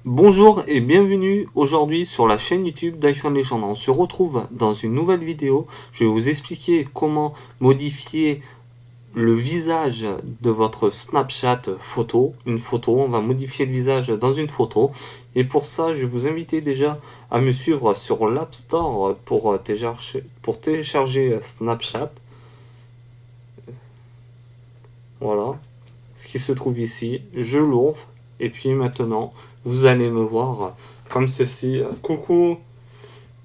Bonjour et bienvenue aujourd'hui sur la chaîne YouTube d'iPhone Legend. On se retrouve dans une nouvelle vidéo. Je vais vous expliquer comment modifier le visage de votre Snapchat photo. Une photo, on va modifier le visage dans une photo. Et pour ça, je vais vous inviter déjà à me suivre sur l'App Store pour télécharger Snapchat. Voilà ce qui se trouve ici. Je l'ouvre. Et puis maintenant, vous allez me voir comme ceci. Coucou.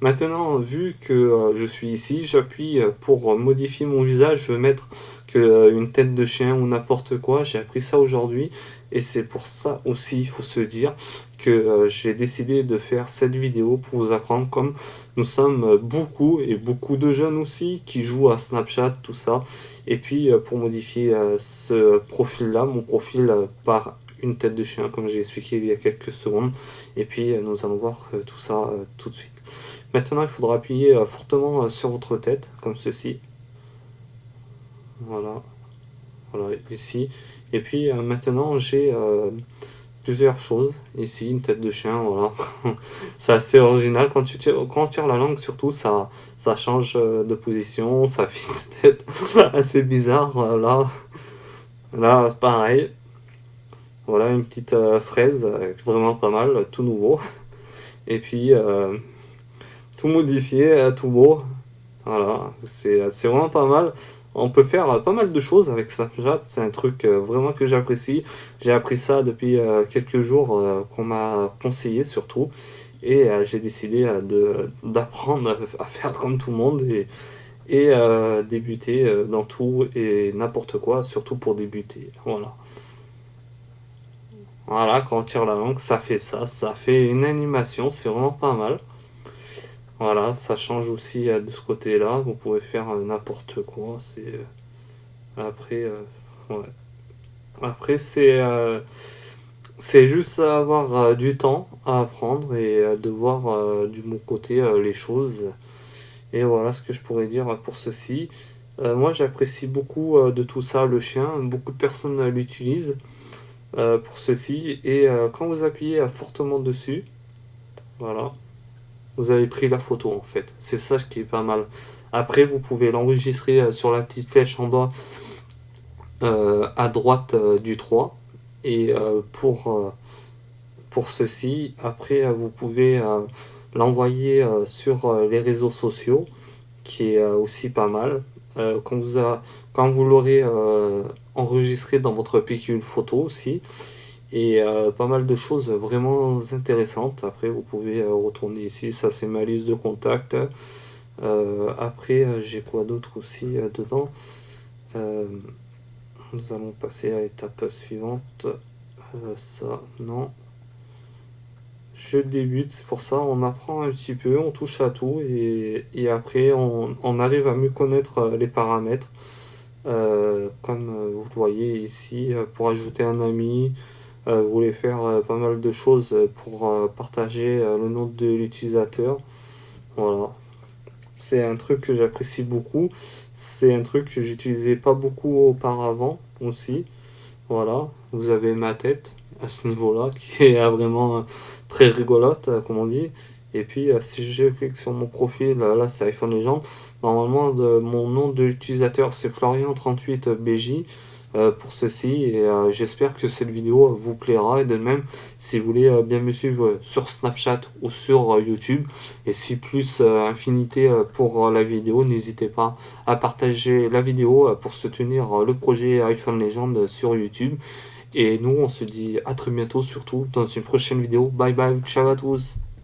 Maintenant, vu que je suis ici, j'appuie pour modifier mon visage. Je veux mettre une tête de chien ou n'importe quoi. J'ai appris ça aujourd'hui. Et c'est pour ça aussi, il faut se dire que j'ai décidé de faire cette vidéo pour vous apprendre, comme nous sommes beaucoup et beaucoup de jeunes aussi qui jouent à Snapchat, tout ça. Et puis pour modifier ce profil-là, mon profil par une tête de chien, comme j'ai expliqué il y a quelques secondes. Et puis nous allons voir tout ça tout de suite. Maintenant, il faudra appuyer fortement sur votre tête, comme ceci. Voilà, voilà, ici. Et puis maintenant, j'ai plusieurs choses. Ici, une tête de chien, voilà. C'est assez original. Quand on tire la langue, surtout, ça change de position, ça fait une tête assez bizarre. Voilà. Là, pareil. Voilà, une petite fraise, vraiment pas mal, tout nouveau. Et puis, tout modifié, tout beau. Voilà, c'est vraiment pas mal. On peut faire pas mal de choses avec Snapchat. C'est un truc vraiment que j'apprécie. J'ai appris ça depuis quelques jours qu'on m'a conseillé surtout. Et j'ai décidé d'apprendre à faire comme tout le monde et débuter dans tout et n'importe quoi, surtout pour débuter. Voilà. Voilà, quand on tire la langue, ça fait ça. Ça fait une animation, c'est vraiment pas mal. Voilà, ça change aussi de ce côté-là. Vous pouvez faire n'importe quoi. Après, ouais. Après c'est juste avoir du temps à apprendre et de voir du bon côté les choses. Et voilà ce que je pourrais dire pour ceci. Moi, j'apprécie beaucoup de tout ça, le chien. Beaucoup de personnes l'utilisent pour ceci. Et quand vous appuyez fortement dessus, voilà, vous avez pris la photo en fait. C'est ça ce qui est pas mal. Après, vous pouvez l'enregistrer sur la petite flèche en bas à droite du 3. Et pour ceci, après, vous pouvez l'envoyer sur les réseaux sociaux, qui est aussi pas mal. Quand vous l'aurez enregistré dans votre pellicule photo aussi, et pas mal de choses vraiment intéressantes. Après, vous pouvez retourner ici, ça c'est ma liste de contacts. Après, j'ai quoi d'autre aussi dedans. Nous allons passer à l'étape suivante. Ça, non. Je débute, c'est pour ça on apprend un petit peu, on touche à tout et après on arrive à mieux connaître les paramètres. Comme vous le voyez ici, pour ajouter un ami, vous voulez faire pas mal de choses pour partager le nom de l'utilisateur. Voilà. C'est un truc que j'apprécie beaucoup. C'est un truc que j'utilisais pas beaucoup auparavant aussi. Voilà. Vous avez ma tête à ce niveau-là qui est vraiment très rigolote, comme on dit. Et puis, si je clique sur mon profil, là c'est iPhone Legend. Normalement, mon nom de l'utilisateur c'est Florian38BJ pour ceci. Et j'espère que cette vidéo vous plaira. Et de même, si vous voulez bien me suivre sur Snapchat ou sur YouTube, et si plus infinité pour la vidéo, n'hésitez pas à partager la vidéo pour soutenir le projet iPhone Legend sur YouTube. Et nous, on se dit à très bientôt, surtout dans une prochaine vidéo. Bye bye, ciao à tous.